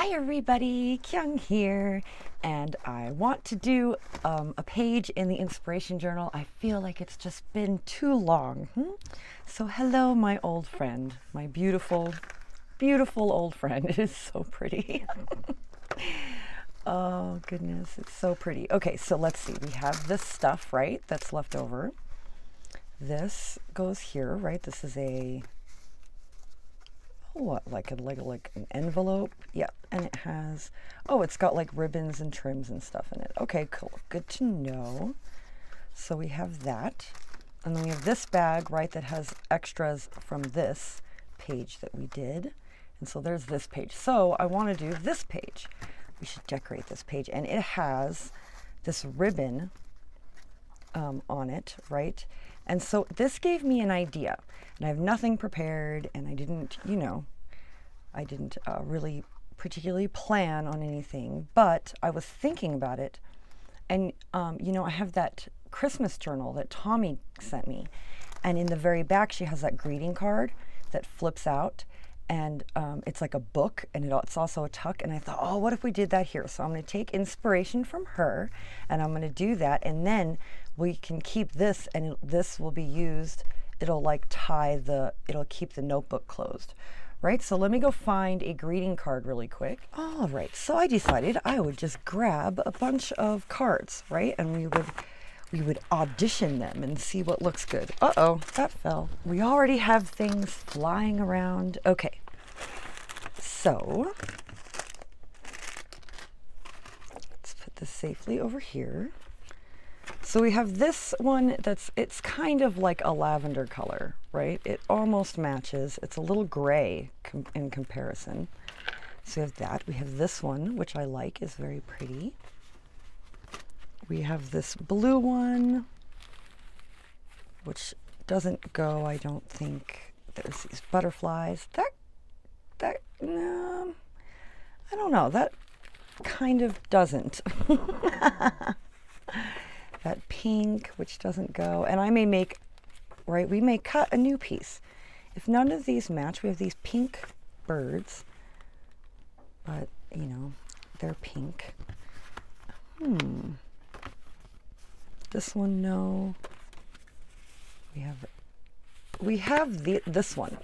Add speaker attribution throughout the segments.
Speaker 1: Hi everybody, Kyung here, and I want to do a page in the inspiration journal. I feel like it's just been too long. So hello my old friend, my beautiful, beautiful old friend. It is so pretty. Oh goodness, it's so pretty. Okay, so let's see, we have this stuff, right, that's left over. This goes here, right? This is a what, like an envelope? Yeah, and it has, oh, it's got like ribbons and trims and stuff in it. Okay, cool, good to know. So we have that, and then we have this bag, right, that has extras from this page that we did. And so there's this page. So I want to do this page. We should decorate this page, and it has this ribbon on it, right? And so this gave me an idea, and I have nothing prepared, and I didn't, I didn't really particularly plan on anything, but I was thinking about it. And, I have that Christmas journal that Tommi sent me, and in the very back, she has that greeting card that flips out, and it's like a book, and it's also a tuck. And I thought, oh, what if we did that here? So I'm going to take inspiration from her, and I'm going to do that, and then we can keep this, and this will be used. It'll like it'll keep the notebook closed, right? So let me go find a greeting card really quick. All right, so I decided I would just grab a bunch of cards, right? And we would audition them and see what looks good. Uh-oh, that fell. We already have things flying around. Okay, so let's put this safely over here. So we have this one it's kind of like a lavender color, right? It almost matches. It's a little gray in comparison. So we have that. We have this one, which I like, is very pretty. We have this blue one, which doesn't go, I don't think. There's these butterflies. No, I don't know. That kind of doesn't. That pink, which doesn't go. And I may make, right, we may cut a new piece. If none of these match, we have these pink birds, but, they're pink. This one, no. We have this one.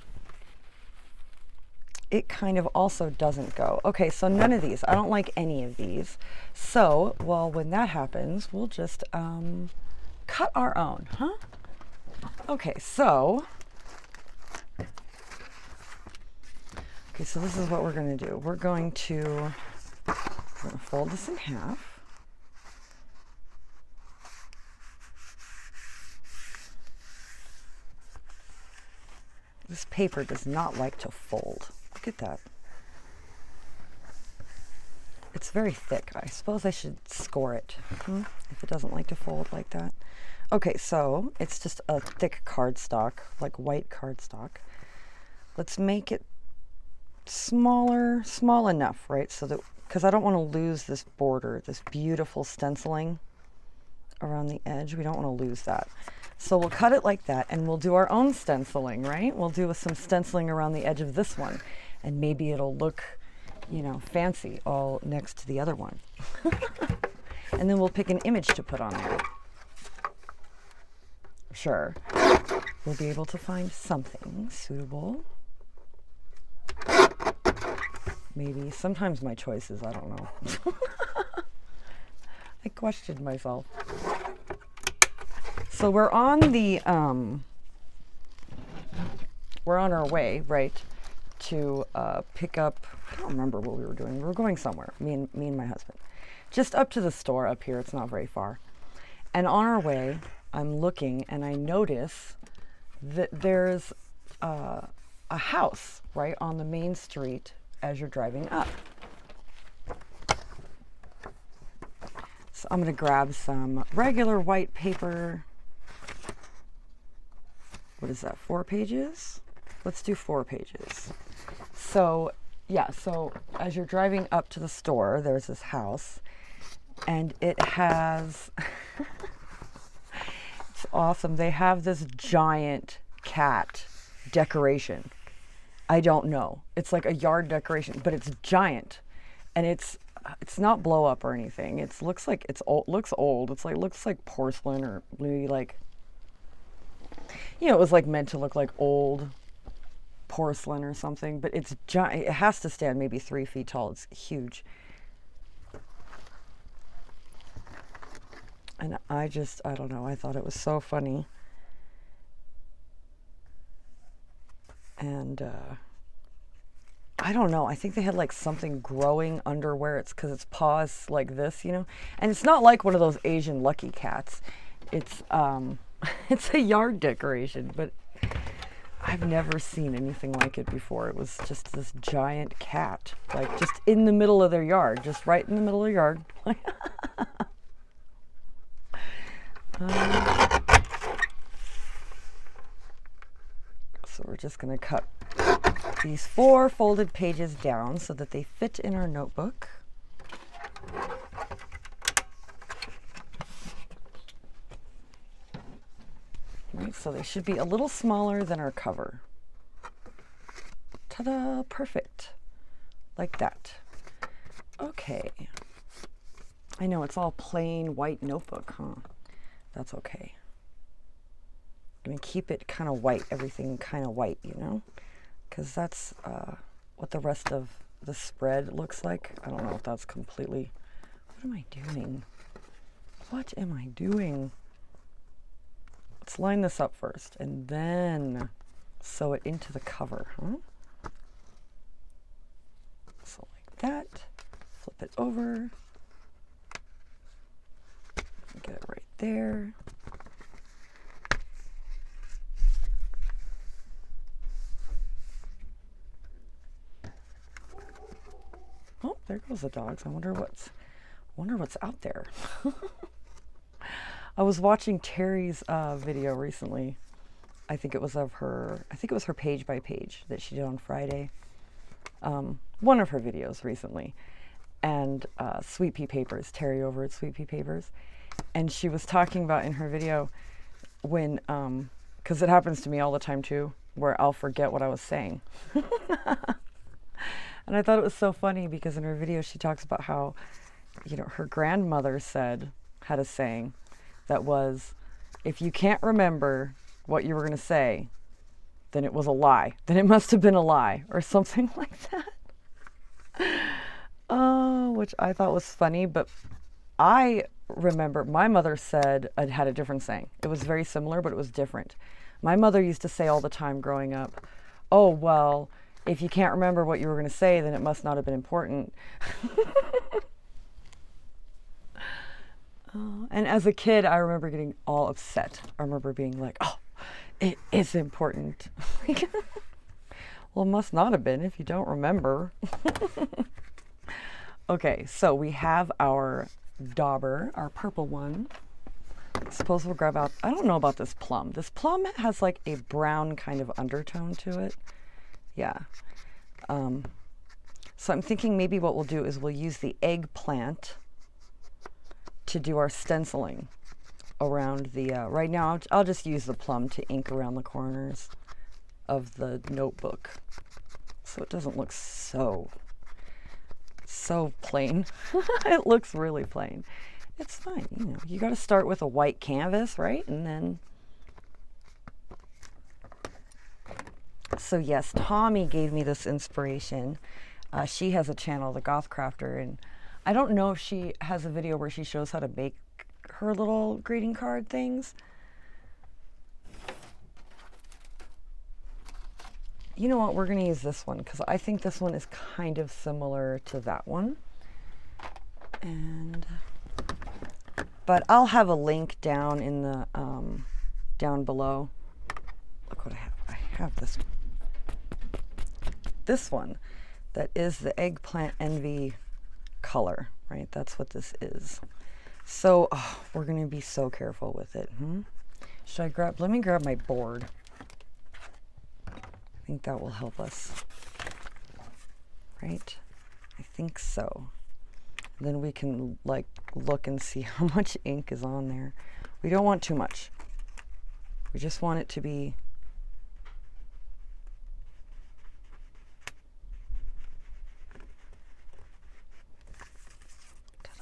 Speaker 1: It kind of also doesn't go. Okay, so none of these. I don't like any of these. So, well, when that happens, we'll just cut our own, huh? Okay, so this is what we're going to do. We're going to fold this in half. This paper does not like to fold. Look at that. It's very thick. I suppose I should score it if it doesn't like to fold like that. Okay, so it's just a thick cardstock, like white cardstock. Let's make it smaller, small enough, right? So that, because I don't want to lose this border, this beautiful stenciling around the edge. We don't want to lose that. So we'll cut it like that, and we'll do our own stenciling, right? We'll do some stenciling around the edge of this one, and maybe it'll look, fancy all next to the other one. And then we'll pick an image to put on there. Sure, we'll be able to find something suitable. Maybe, sometimes my choices, I don't know. I questioned myself. So we're on our way, right, to pick up, I don't remember what we were doing. We were going somewhere, me and my husband. Just up to the store up here, it's not very far. And on our way, I'm looking, and I notice that there's a house, right, on the main street as you're driving up. So I'm going to grab some regular white paper. What is that, 4 pages? Let's do 4 pages. So, yeah, so as you're driving up to the store, there's this house, and it has, it's awesome. They have this giant cat decoration. I don't know. It's like a yard decoration, but it's giant. And it's not blow up or anything. It looks like it's old, looks old. It's like, looks like porcelain, or maybe like, you know, it was like meant to look like old porcelain or something, but it's giant. It has to stand maybe 3 feet tall. It's huge. And I don't know, I thought it was so funny. And I don't know, I think they had like something growing under where it's, because its paws like this, you know. And it's not like one of those Asian lucky cats. It's it's a yard decoration, but I've never seen anything like it before. It was just this giant cat, like just in the middle of their yard, just right in the middle of the yard. So we're just going to cut these 4 folded pages down so that they fit in our notebook. Right, so they should be a little smaller than our cover. Ta-da! Perfect. Like that. Okay. I know it's all plain white notebook, huh? That's okay. I'm going to keep it kind of white, everything kind of white, you know? Because that's what the rest of the spread looks like. I don't know if that's completely... What am I doing? What am I doing? Let's line this up first and then sew it into the cover, huh? So like that. Flip it over. Get it right there. Oh, there goes the dogs. I wonder what's out there. I was watching Terry's video recently. I think it was her page by page that she did on Friday. One of her videos recently. And Sweet Pea Papers, Terry over at Sweet Pea Papers. And she was talking about in her video when, because it happens to me all the time too, where I'll forget what I was saying. And I thought it was so funny because in her video she talks about how, you know, her grandmother had a saying that was, if you can't remember what you were going to say, then it was a lie. Then it must have been a lie or something like that. Oh, which I thought was funny, but I remember my mother had a different saying. It was very similar, but it was different. My mother used to say all the time growing up, oh, well, if you can't remember what you were going to say, then it must not have been important. And as a kid, I remember getting all upset. I remember being like, oh, it is important. Well, it must not have been if you don't remember. Okay, so we have our dauber, our purple one. I suppose we'll grab out, I don't know about this plum. This plum has like a brown kind of undertone to it. Yeah. So I'm thinking maybe what we'll do is we'll use the eggplant to do our stenciling around the, right now I'll just use the plum to ink around the corners of the notebook so it doesn't look so plain. It looks really plain. It's fine, you know, you got to start with a white canvas, right? And then, so yes, Tommi gave me this inspiration. She has a channel, the Goth Crafter, and I don't know if she has a video where she shows how to make her little greeting card things. You know what, we're going to use this one because I think this one is kind of similar to that one. But I'll have a link down in the, down below. Look what I have. I have this one that is the Eggplant Envy color, right? That's what this is. So we're going to be so careful with it. Should I let me grab my board. I think that will help us, right? I think so. Then we can like look and see how much ink is on there. We don't want too much. We just want it to be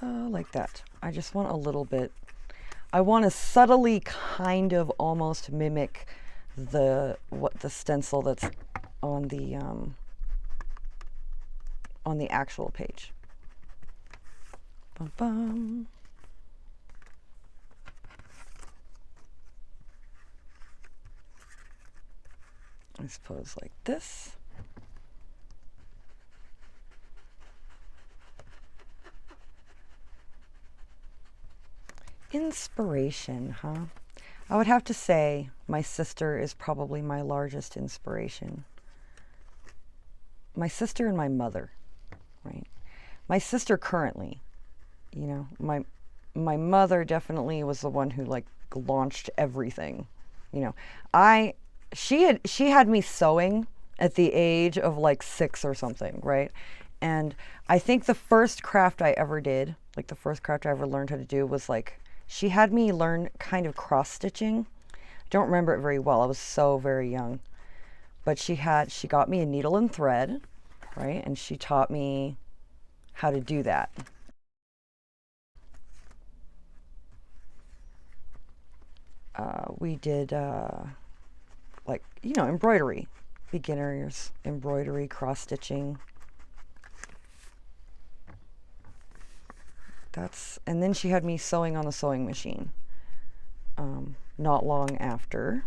Speaker 1: like that. I just want a little bit. I want to subtly kind of almost mimic the stencil that's on the actual page. Bum, bum. I suppose like this. Inspiration, huh? I would have to say my sister is probably my largest inspiration. My sister and my mother, right? My sister currently, you know, my mother definitely was the one who like launched everything. You know, she had me sewing at the age of like 6 or something, right? And I think the first craft I ever did, like the first craft I ever learned how to do was like, she had me learn kind of cross stitching. I don't remember it very well. I was so very young. But she got me a needle and thread, right? And she taught me how to do that. We did like, you know, embroidery, beginners embroidery, cross stitching. And then she had me sewing on the sewing machine not long after.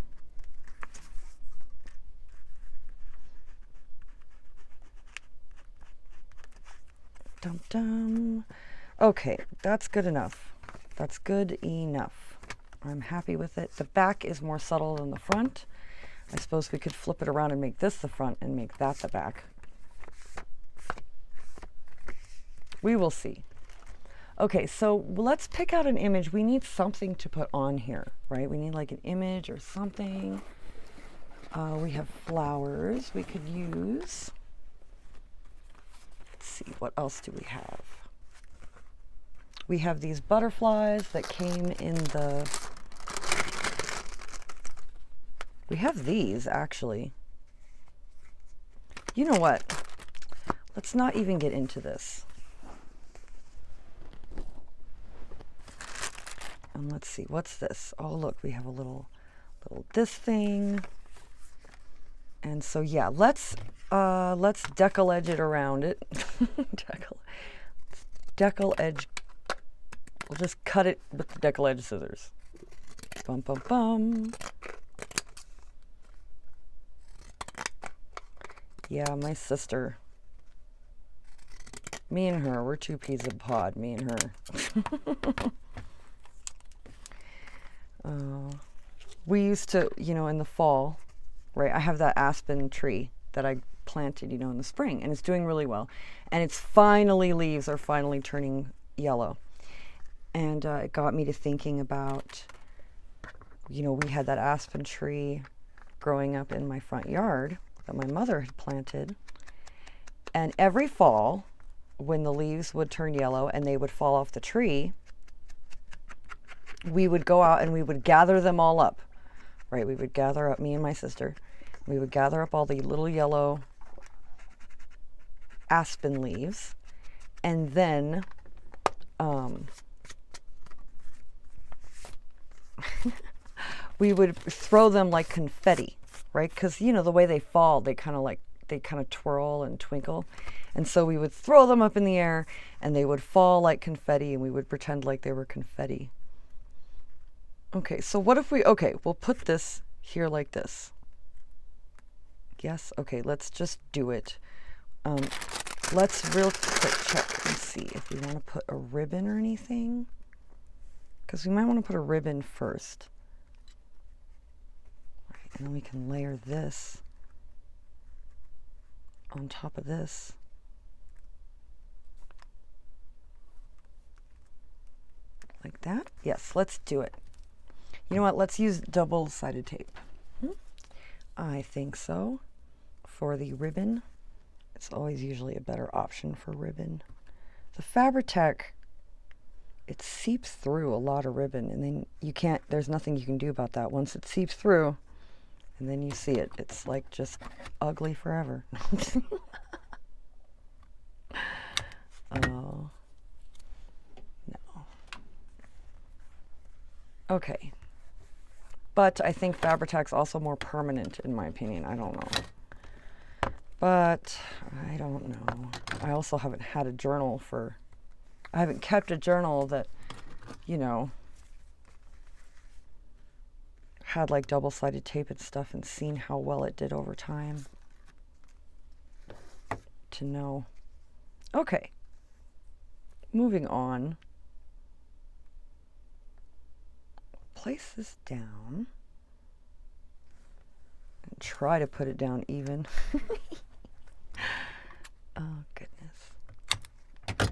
Speaker 1: Dum dum. Okay, that's good enough. That's good enough. I'm happy with it. The back is more subtle than the front. I suppose we could flip it around and make this the front and make that the back. We will see. Okay, so let's pick out an image. We need something to put on here, right? We need like an image or something. We have flowers we could use. Let's see, what else do we have? We have these butterflies that came in the... We have these, actually. You know what? Let's not even get into this. And let's see, what's this? Oh, look, we have a little this thing. And so, yeah, let's decal edge it around it. Decal edge. We'll just cut it with the decal edge scissors. Bum, bum, bum. Yeah, my sister. Me and her, we're two peas of pod, me and her. We used to, you know, in the fall, right, I have that aspen tree that I planted, you know, in the spring, and it's doing really well. And its leaves are finally turning yellow. And it got me to thinking about, you know, we had that aspen tree growing up in my front yard that my mother had planted. And every fall, when the leaves would turn yellow and they would fall off the tree, we would go out and we would gather them all up, right? We would gather up, me and my sister, we would gather up all the little yellow aspen leaves, and then we would throw them like confetti, right? Because, you know, the way they fall, they kind of twirl and twinkle. And so we would throw them up in the air and they would fall like confetti, and we would pretend like they were confetti. Okay, so what if we'll put this here like this. Yes, okay, let's just do it. Let's real quick check and see if we want to put a ribbon or anything. Because we might want to put a ribbon first. Right, and then we can layer this on top of this. Like that? Yes, let's do it. You know what? Let's use double-sided tape. I think so. For the ribbon, it's always usually a better option for ribbon. The Fabri-Tac, it seeps through a lot of ribbon, and then you can't, there's nothing you can do about that. Once it seeps through, and then you see it, it's like just ugly forever. Oh. Okay. But I think Fabri-Tac's also more permanent, in my opinion. I don't know. But I don't know. I also haven't had a journal for... I haven't kept a journal that, you know, had like double-sided tape and stuff and seen how well it did over time to know. Okay. Moving on. Place this down and try to put it down even. Oh, goodness.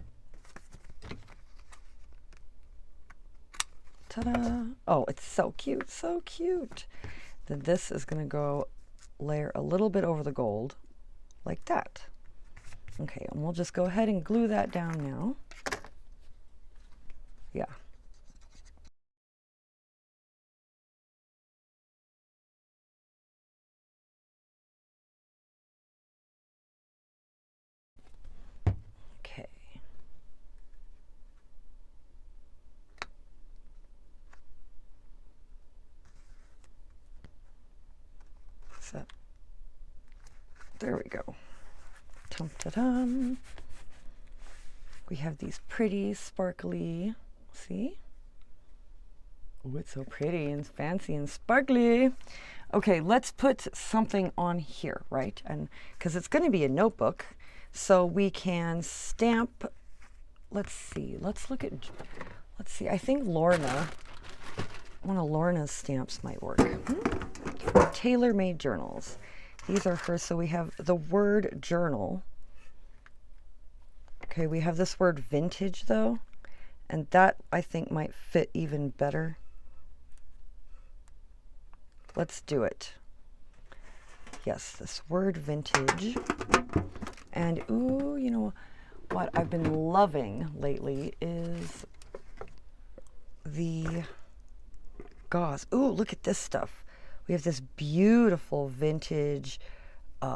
Speaker 1: Ta-da! Oh, it's so cute, so cute. Then this is going to go layer a little bit over the gold, like that. Okay, and we'll just go ahead and glue that down now. Yeah. Okay. So, there we go. Tum-ta-dum. We have these pretty, sparkly, see? Oh, it's so pretty and fancy and sparkly. Okay, let's put something on here, right? And because it's going to be a notebook, so we can stamp. Let's see. Let's look at. Let's see. I think Lorna. One of Lorna's stamps might work. Tailor-made journals. These are hers. So we have the word journal. Okay, we have this word vintage though, and that I think might fit even better. Let's do it. Yes, this word vintage. And ooh, you know what I've been loving lately is the gauze. Ooh, look at this stuff. We have this beautiful vintage,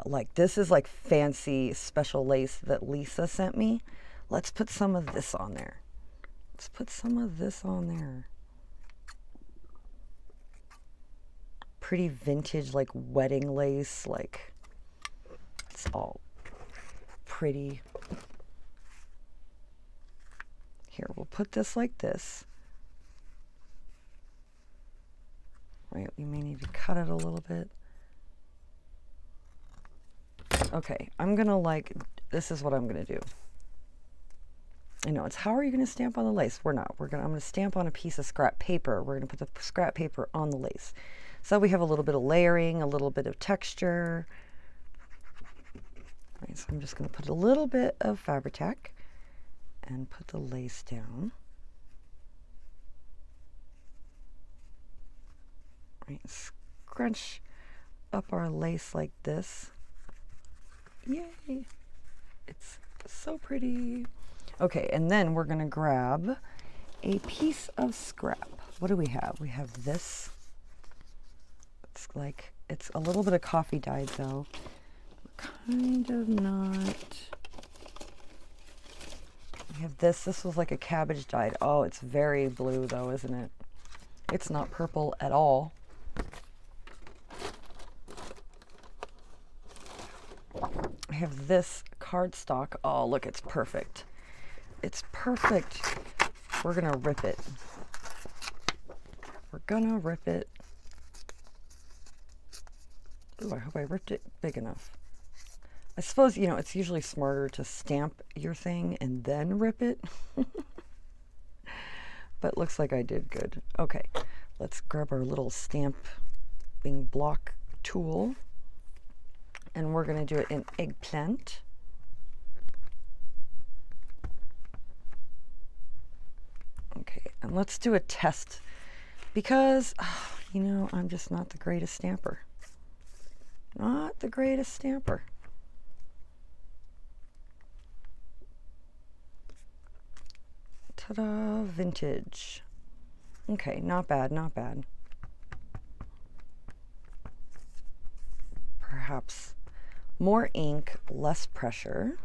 Speaker 1: like this is like fancy special lace that Lisa sent me. Let's put some of this on there. Let's put some of this on there. Pretty vintage, like wedding lace, like it's all pretty. Here, we'll put this like this. Right, we may need to cut it a little bit. Okay, I'm gonna this is what I'm gonna do. I know it's, how are you gonna stamp on the lace? We're not. I'm gonna stamp on a piece of scrap paper. We're gonna put the scrap paper on the lace. So we have a little bit of layering, a little bit of texture. Right, so I'm just gonna put a little bit of Fabri-Tac and put the lace down. Right, scrunch up our lace like this. Yay! It's so pretty. Okay, and then we're gonna grab a piece of scrap. What do we have? We have this. It's like, it's a little bit of coffee dyed though. Kind of not. We have this. This was like a cabbage dyed. Oh, it's very blue though, isn't it? It's not purple at all. I have this cardstock. Oh, look, it's perfect. It's perfect. We're gonna rip it. We're gonna rip it. Ooh, I hope I ripped it big enough. I suppose, you know, it's usually smarter to stamp your thing and then rip it. But looks like I did good. Okay, let's grab our little stamping block tool. And we're going to do it in eggplant. Okay, and let's do a test because, you know, I'm just not the greatest stamper. Not the greatest stamper. Ta-da, vintage. Okay, not bad, not bad. Perhaps more ink, less pressure.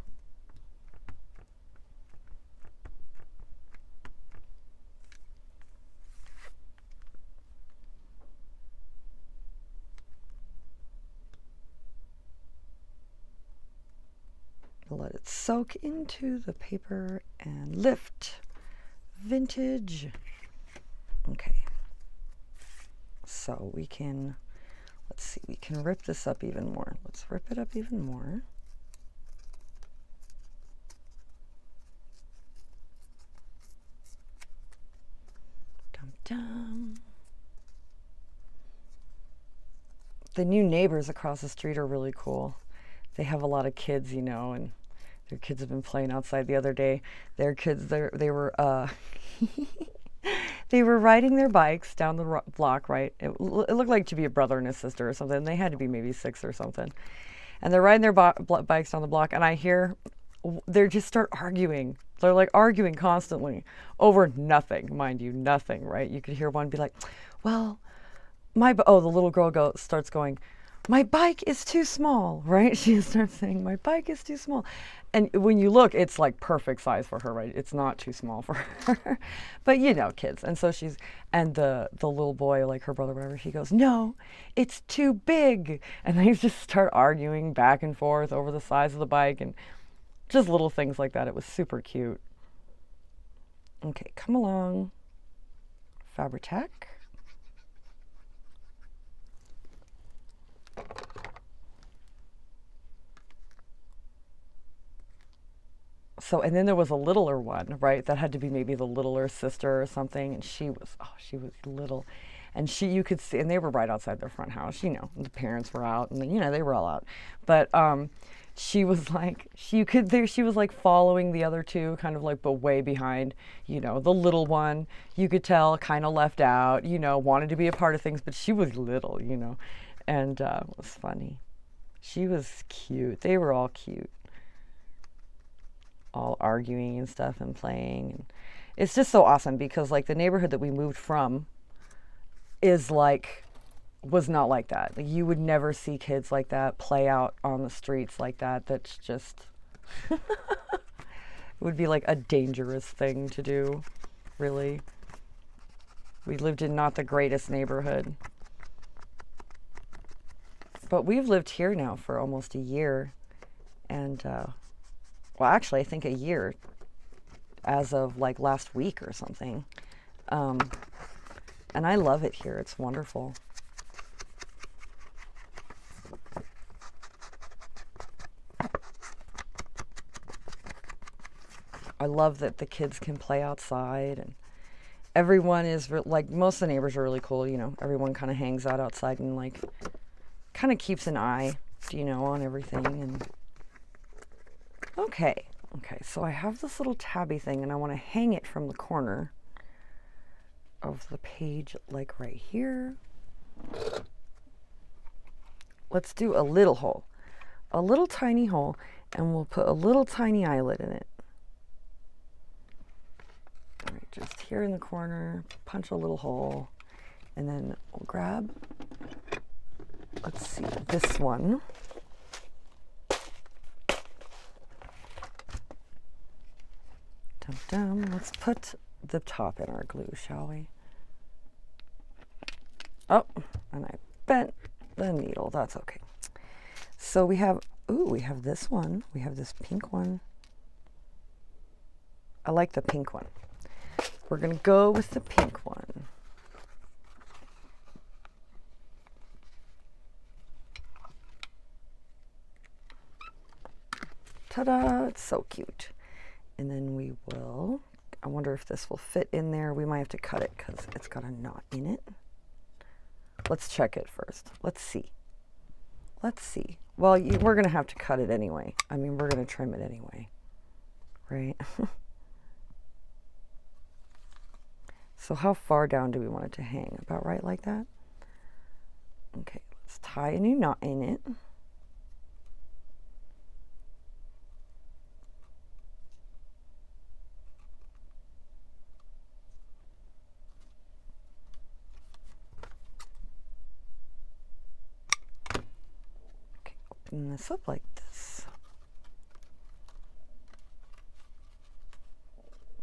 Speaker 1: Let it soak into the paper and lift. Vintage. Okay. So we can, let's see, we can rip this up even more. Let's rip it up even more. Dum dum. The new neighbors across the street are really cool. They have a lot of kids, you know, and their kids have been playing outside the other day. Their kids, they were they were riding their bikes down the block, right? It looked like to be a brother and a sister or something. They had to be maybe 6 or something. And they're riding their bikes down the block, and I hear they just start arguing. They're like arguing constantly over nothing, mind you, nothing, right? You could hear one be like, well, the little girl starts going, my bike is too small, right? She starts saying, my bike is too small. And when you look, it's like perfect size for her, right? It's not too small for her. But you know, kids. And so and the little boy, like her brother, whatever, he goes, no, it's too big. And they just start arguing back and forth over the size of the bike and just little things like that. It was super cute. Okay, come along, Fabri-Tac. So, and then there was a littler one, right? That had to be maybe the littler sister or something. And she was little. And you could see, and they were right outside their front house, you know, the parents were out and, you know, they were all out. But she was like, she was like following the other two, kind of like, but way behind, you know, the little one, you could tell kind of left out, you know, wanted to be a part of things, but she was little, you know, and it was funny. She was cute. They were all cute. All arguing and stuff and playing. And it's just so awesome because like the neighborhood that we moved from was not like that. Like, you would never see kids like that play out on the streets like that. That's just, it would be like a dangerous thing to do, really. We lived in not the greatest neighborhood. But we've lived here now for almost a year. And, well, actually, I think a year as of like last week or something. And I love it here. It's wonderful. I love that the kids can play outside, and everyone is like, most of the neighbors are really cool. You know, everyone kind of hangs out outside and like kind of keeps an eye, you know, on everything. And okay, so I have this little tabby thing and I want to hang it from the corner of the page, like right here. Let's do a little hole, a little tiny hole, and we'll put a little tiny eyelet in it. All right, just here in the corner, punch a little hole, and then we'll grab, let's see, this one. Let's put the top in our glue, shall we? Oh, and I bent the needle. That's okay. So we have this one. We have this pink one. I like the pink one. We're going to go with the pink one. Ta-da! It's so cute. And then we will, I wonder if this will fit in there. We might have to cut it because it's got a knot in it. Let's check it first. Let's see. Well, we're going to have to cut it anyway. I mean, we're going to trim it anyway, right? So how far down do we want it to hang? About right like that? Okay, let's tie a new knot in it. Open this up like this.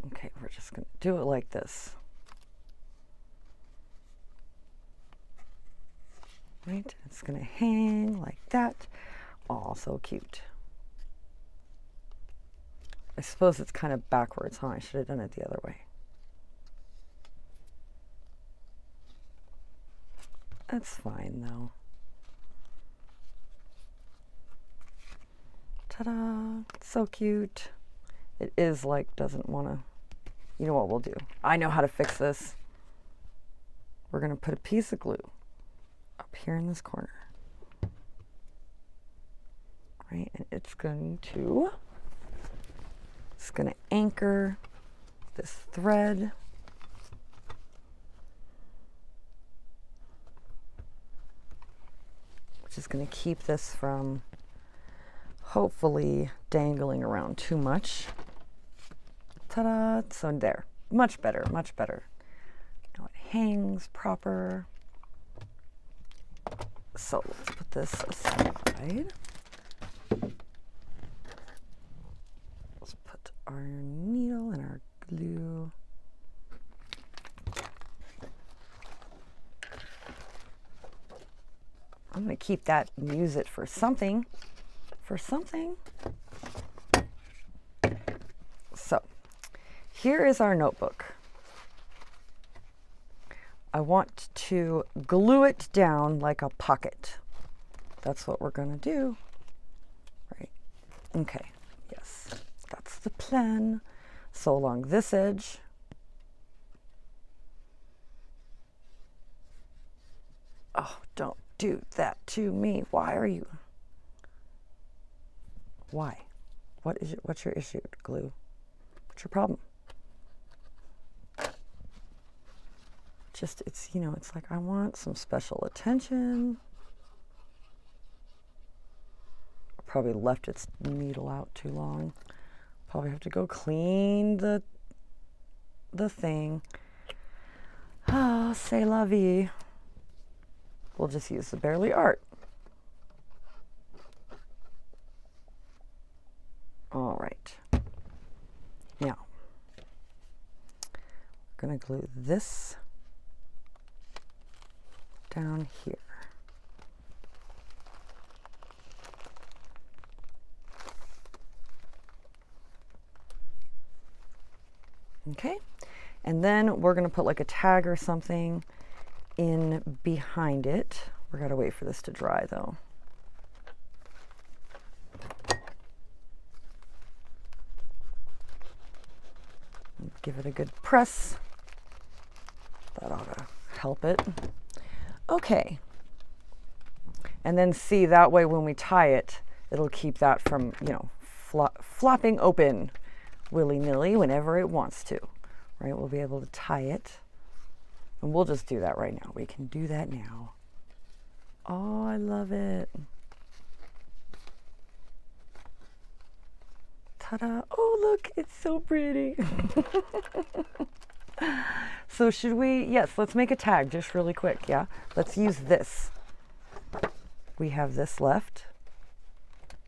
Speaker 1: Okay, we're just going to do it like this. Right, it's going to hang like that. Oh, so cute. I suppose it's kind of backwards, huh? I should have done it the other way. That's fine, though. Ta-da! So cute. It is like, doesn't want to... You know what we'll do? I know how to fix this. We're going to put a piece of glue up here in this corner. Right? And it's going to anchor this thread. Which is going to keep this from hopefully dangling around too much. Ta-da! So there. Much better, much better. Now it hangs proper. So let's put this aside. Let's put our needle and our glue. I'm going to keep that and use it for something. So, here is our notebook. I want to glue it down like a pocket. That's what we're going to do. Right. Okay. Yes. That's the plan. So along this edge. Oh, don't do that to me. Why are you? Why? What's your issue, glue? What's your problem? Just, it's, you know, it's like I want some special attention. Probably left its needle out too long. Probably have to go clean the thing. Ah, c'est la vie. We'll just use the Barely Art. All right. Now, I'm going to glue this down here. Okay, and then we're going to put like a tag or something in behind it. We're going to wait for this to dry though. Give it a good press. That ought to help it. Okay. And then see, that way when we tie it, it'll keep that from, you know, flopping open willy-nilly whenever it wants to. Right? We'll be able to tie it. And we'll just do that right now. We can do that now. Oh, I love it. Ta-da. Oh, look, it's so pretty. So should we, yes, let's make a tag just really quick, yeah? Let's use this. We have this left.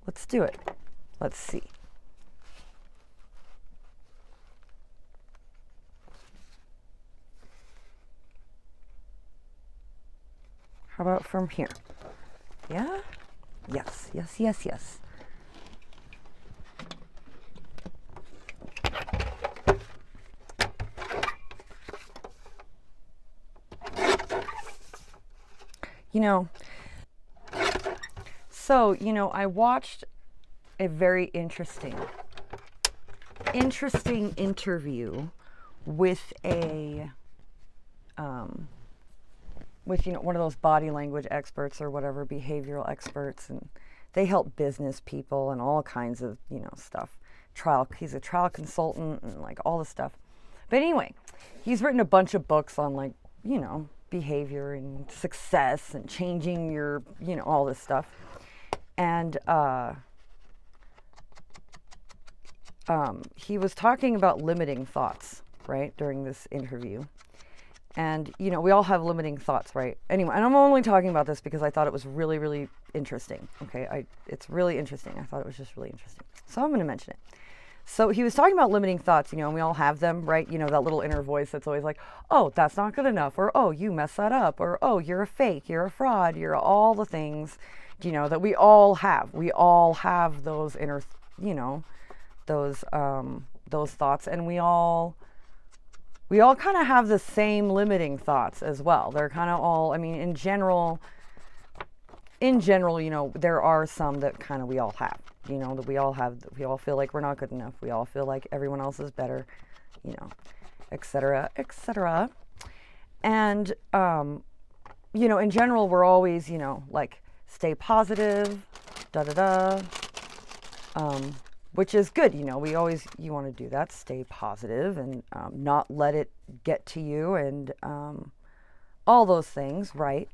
Speaker 1: Let's do it. Let's see. How about from here? Yeah? Yes, yes, yes, yes. You know, so, you know, I watched a very interesting interview with a, with, you know, one of those body language experts or whatever, behavioral experts, and they help business people and all kinds of, you know, stuff. He's a trial consultant and like all this stuff. But anyway, he's written a bunch of books on, like, you know, behavior and success and changing your, you know, all this stuff. And he was talking about limiting thoughts, right, during this interview. And, you know, we all have limiting thoughts, right? Anyway, and I'm only talking about this because I thought it was really, really interesting. Okay, it's really interesting. I thought it was just really interesting. So I'm going to mention it. So he was talking about limiting thoughts, you know, and we all have them, right? You know, that little inner voice that's always like, oh, that's not good enough, or oh, you messed that up, or oh, you're a fake, you're a fraud, you're all the things, you know, that we all have. We all have those inner, you know, those thoughts, and we all kind of have the same limiting thoughts as well. They're kind of all, I mean, in general, you know, there are some that kind of we all have, you know, that we all have, that we all feel like we're not good enough. We all feel like everyone else is better, you know, etc., etc. And, you know, in general, we're always, you know, like, stay positive, which is good. You know, you want to do that, stay positive and not let it get to you, and all those things, right?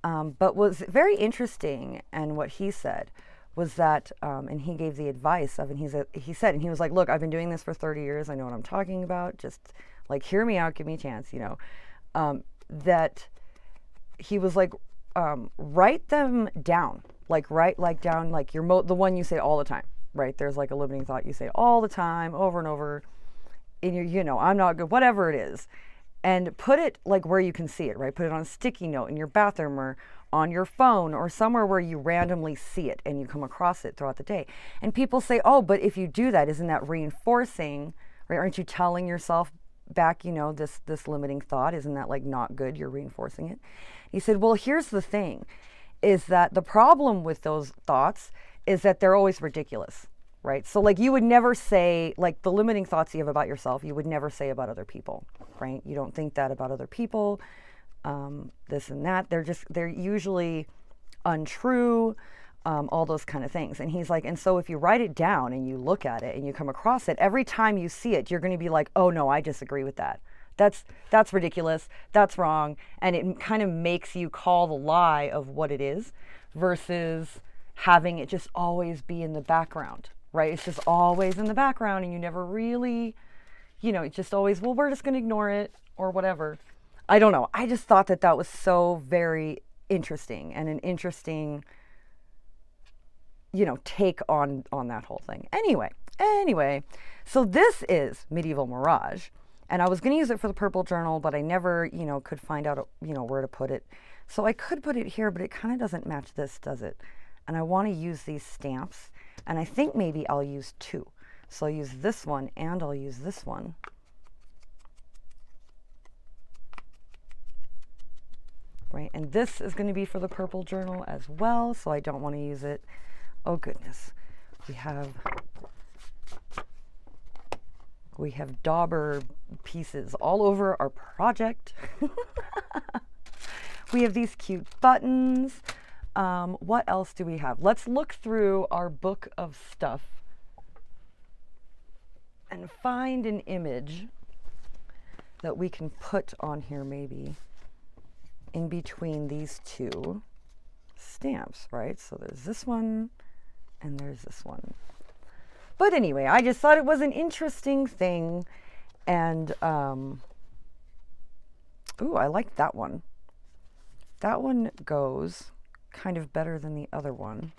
Speaker 1: But was very interesting, and what he said was that, and he gave the advice of, and he said, and he was like, look, I've been doing this for 30 years. I know what I'm talking about. Just like, hear me out, give me a chance, you know, that he was like, write them down, like write like down, like the one you say all the time, right? There's like a limiting thought you say all the time, over and over in your, you know, I'm not good, whatever it is. And put it like where you can see it, right? Put it on a sticky note in your bathroom or on your phone or somewhere where you randomly see it and you come across it throughout the day. And people say, oh, but if you do that, isn't that reinforcing, right? Aren't you telling yourself back, you know, this limiting thought? Isn't that like not good? You're reinforcing it. He said, well, here's the thing, is that the problem with those thoughts is that they're always ridiculous, right? So like, you would never say, like, the limiting thoughts you have about yourself, you would never say about other people, right? You don't think that about other people, this and that. They're usually untrue, all those kind of things. And he's like, and so if you write it down and you look at it and you come across it, every time you see it, you're going to be like, oh no, I disagree with that. That's ridiculous. That's wrong. And it kind of makes you call the lie of what it is, versus having it just always be in the background, right? It's just always in the background and you never really, you know, it's just always, well, we're just going to ignore it or whatever. I don't know. I just thought that was so very interesting, and an interesting, you know, take on that whole thing. Anyway, so this is Medieval Mirage. And I was going to use it for the purple journal, but I never, you know, could find out, you know, where to put it. So I could put it here, but it kind of doesn't match this, does it? And I want to use these stamps. And I think maybe I'll use two. So I'll use this one and I'll use this one. Right, and this is going to be for the purple journal as well, so I don't want to use it. Oh goodness. We have dauber pieces all over our project. We have these cute buttons. What else do we have? Let's look through our book of stuff and find an image that we can put on here, maybe in between these two stamps, right? So there's this one and there's this one. But anyway, I just thought it was an interesting thing. And, ooh, I like that one. That one goes kind of better than the other one.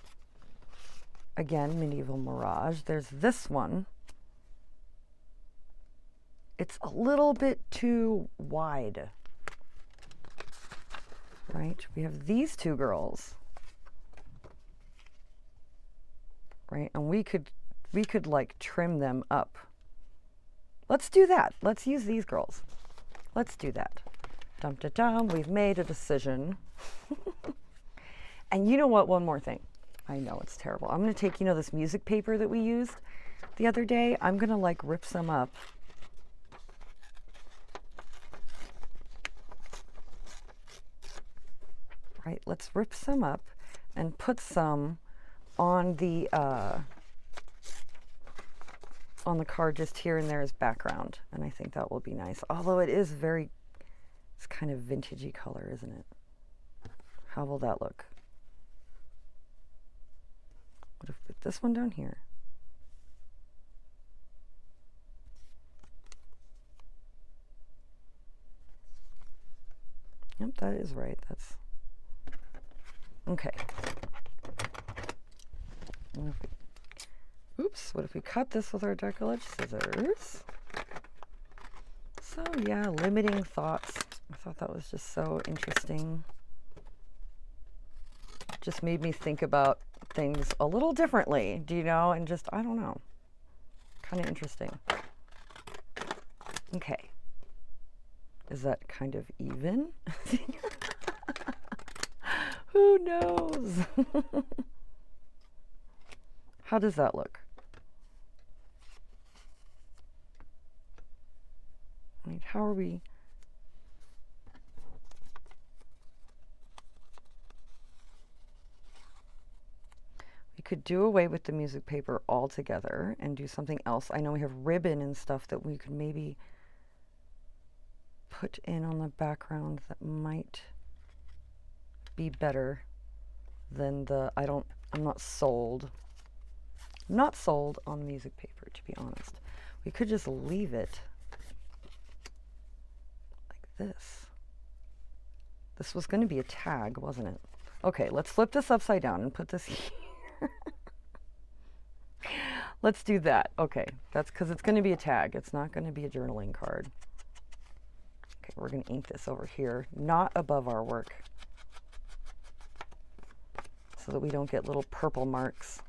Speaker 1: Again, Medieval Mirage. There's this one. It's a little bit too wide, right? We have these two girls, right? And we could like trim them up. Let's do that. Let's use these girls. Let's do that. Dum da dum. We've made a decision. And you know what? One more thing. I know it's terrible. I'm going to take, you know, this music paper that we used the other day. I'm going to like rip some up. Right. Let's rip some up and put some on the card just here and there as background. And I think that will be nice. Although it is it's kind of vintagey color, isn't it? How will that look? What if we put this one down here? Yep, that is right. That's okay. What if we cut this with our Dark Edge scissors? So yeah, limiting thoughts. I thought that was just so interesting. Just made me think about things a little differently, do you know? And just, I don't know. Kind of interesting. Okay. Is that kind of even? Who knows? How does that look? I mean, how are we? We could do away with the music paper altogether and do something else. I know we have ribbon and stuff that we could maybe put in on the background that might be better than the, I'm not sold. I'm not sold on music paper, to be honest. We could just leave it like this. This was going to be a tag, wasn't it? Okay, let's flip this upside down and put this here. Let's do that. Okay, that's because it's going to be a tag. It's not going to be a journaling card. Okay, we're going to ink this over here, not above our work, so that we don't get little purple marks.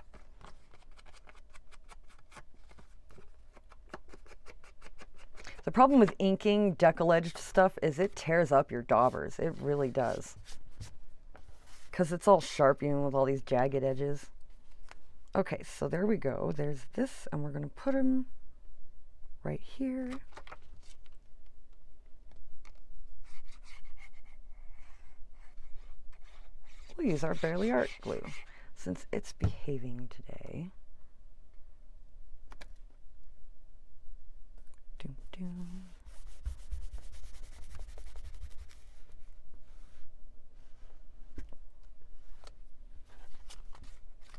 Speaker 1: The problem with inking decollaged stuff is it tears up your daubers. It really does. Because it's all sharp, you know, with all these jagged edges. Okay, so there we go. There's this, and we're going to put them right here. We'll use our Barely Art glue since it's behaving today. Doom, doom.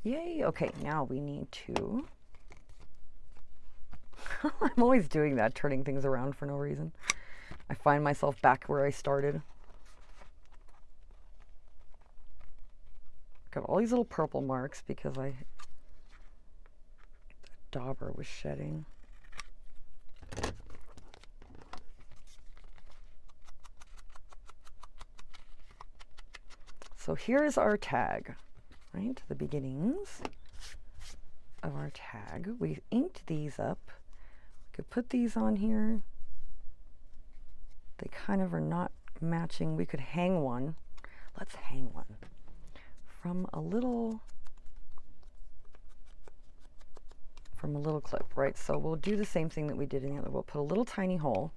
Speaker 1: Yay, okay, now we need to, I'm always doing that, turning things around for no reason. I find myself back where I started. Got all these little purple marks because the dauber was shedding. So here's our tag, right? The beginnings of our tag. We inked these up. We could put these on here. They kind of are not matching. We could hang one. Let's hang one from a little clip, right? So we'll do the same thing that we did in the other. We'll put a little tiny hole.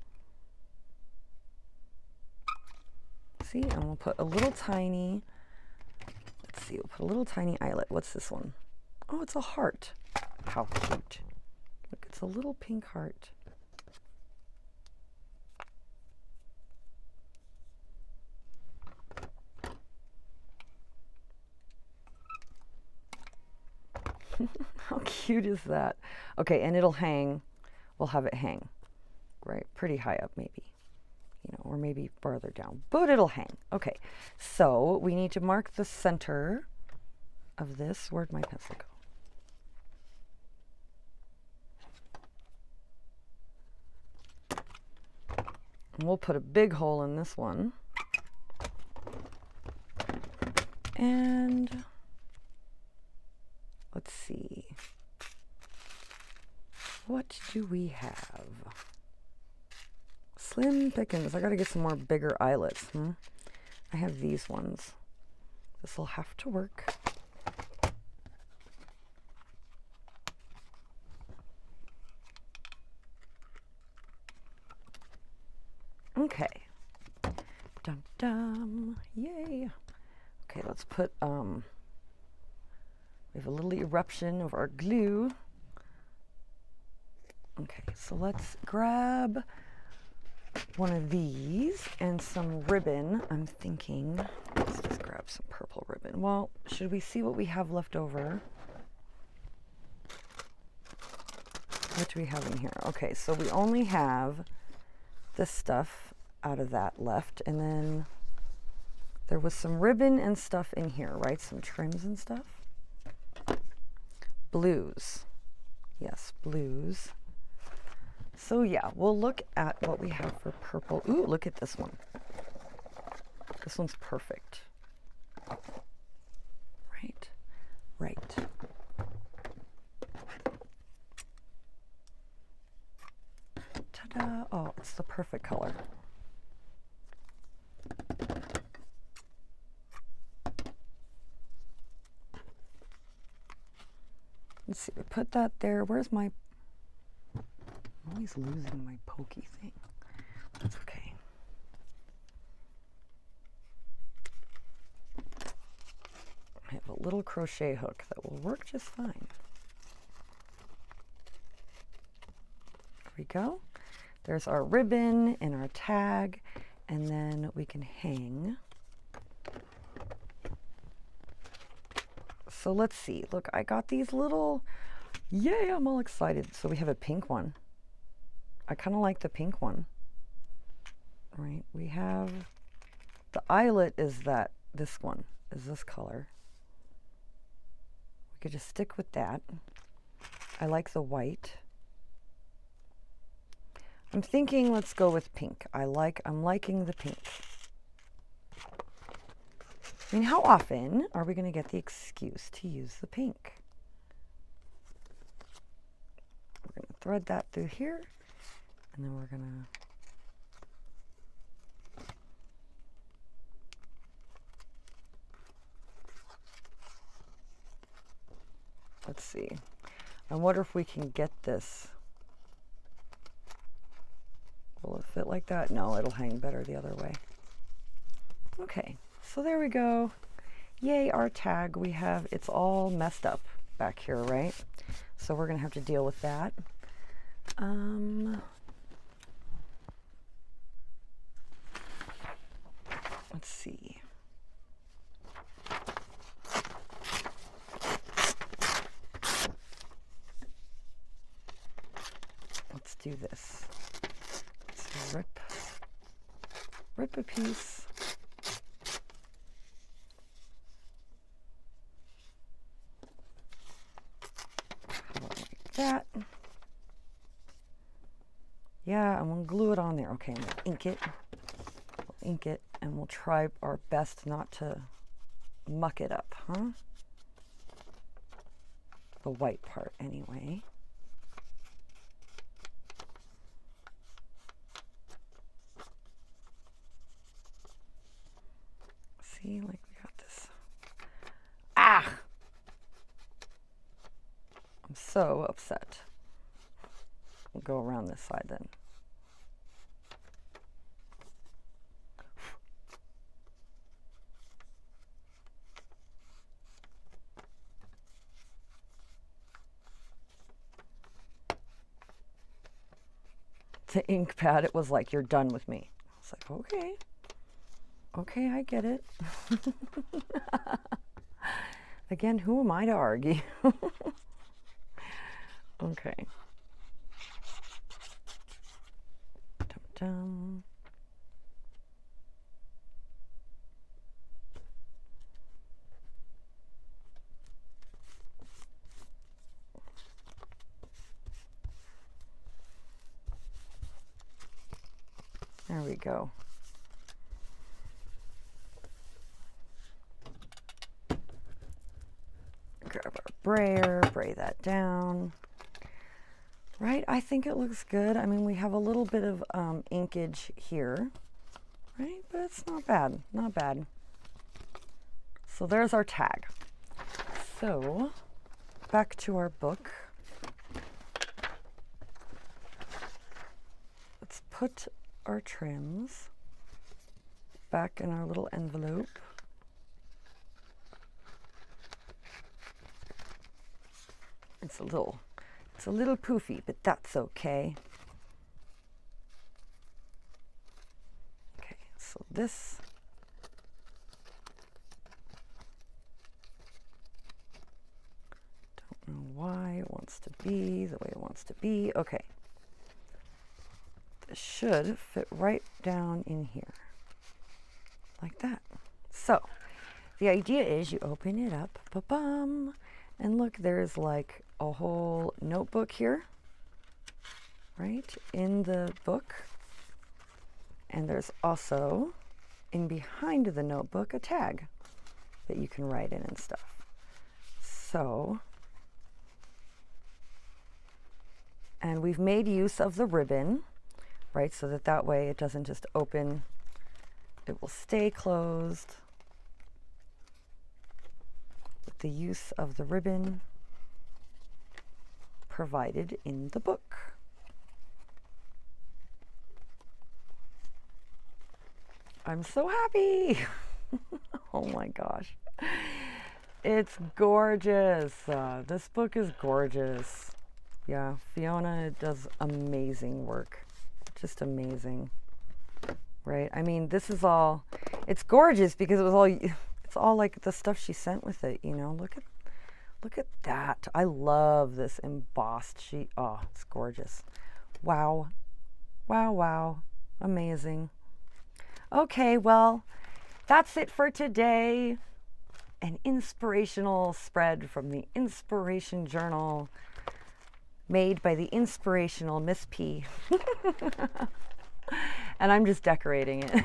Speaker 1: See, and we'll put a little tiny, let's see, we'll put a little tiny eyelet. What's this one? Oh, it's a heart. How cute. Look, it's a little pink heart. How cute is that? Okay, and it'll hang. We'll have it hang, right? Pretty high up maybe, you know, or maybe farther down, but it'll hang. Okay, so we need to mark the center of this. Where'd my pencil go? And we'll put a big hole in this one. And let's see. What do we have? Slim pickings. I gotta get some more bigger eyelets. I have these ones. This will have to work. Okay. Dum dum. Yay. Okay, let's put we have a little eruption of our glue. Okay, so let's grab one of these and some ribbon. I'm thinking, let's just grab some purple ribbon. Well, should we see what we have left over? What do we have in here? Okay, so we only have this stuff out of that left, and then there was some ribbon and stuff in here, right? Some trims and stuff. Blues. Yes, blues. So yeah, we'll look at what we have for purple. Ooh, look at this one. This one's perfect. Right, right. Ta-da! Oh, it's the perfect color. Let's see, we put that there. Where's my... I'm always losing my pokey thing. That's okay. I have a little crochet hook that will work just fine. There we go. There's our ribbon and our tag, and then we can hang. So let's see. Look, I got these little... Yay, I'm all excited. So we have a pink one. I kind of like the pink one. Right, we have... The eyelet is this one, is this color. We could just stick with that. I like the white. I'm thinking let's go with pink. I'm liking the pink. I mean, how often are we going to get the excuse to use the pink? We're going to thread that through here, and then we're going to... Let's see. I wonder if we can get this. Will it fit like that? No, it'll hang better the other way. Okay, so there we go. Yay, our tag. We have, it's all messed up back here, right? So we're gonna have to deal with that. Let's see. Let's do this. Let's rip a piece. Like that. Yeah, I'm gonna glue it on there. Okay, I'm gonna ink it. We'll ink it, and we'll try our best not to muck it up, huh? The white part, anyway. See, like we got this. Ah! I'm so upset. We'll go around this side then. The ink pad, it was like, you're done with me. I was like, okay. Okay, I get it. Again, who am I to argue? Okay. Dum-dum. There we go. Grab our brayer, bray that down. Right, I think it looks good. I mean, we have a little bit of inkage here, right? But it's not bad, not bad. So there's our tag. So back to our book. Let's put our trims back in our little envelope. It's a little poofy, but that's okay. Okay, so this don't know why it wants to be the way it wants to be. Okay. This should fit right down in here. Like that. So, the idea is you open it up, ba-bum, and look, there's like a whole notebook here, right, in the book. And there's also, in behind the notebook, a tag that you can write in and stuff. So, and we've made use of the ribbon. right? So that way it doesn't just open, it will stay closed with the use of the ribbon provided in the book. I'm so happy. Oh my gosh. It's gorgeous. This book is gorgeous. Yeah, Fiona does amazing work. Just amazing. Right? I mean, this is all, it's gorgeous because it's all like the stuff she sent with it, you know. Look at that. I love this embossed sheet. Oh, it's gorgeous. Wow. Wow, wow. Amazing. Okay, well, that's it for today. An inspirational spread from the Inspiration Journal made by the inspirational Miss P. And I'm just decorating it.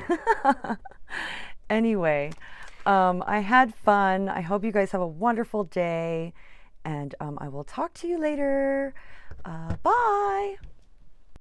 Speaker 1: Anyway, I had fun. I hope you guys have a wonderful day, and I will talk to you later. Bye.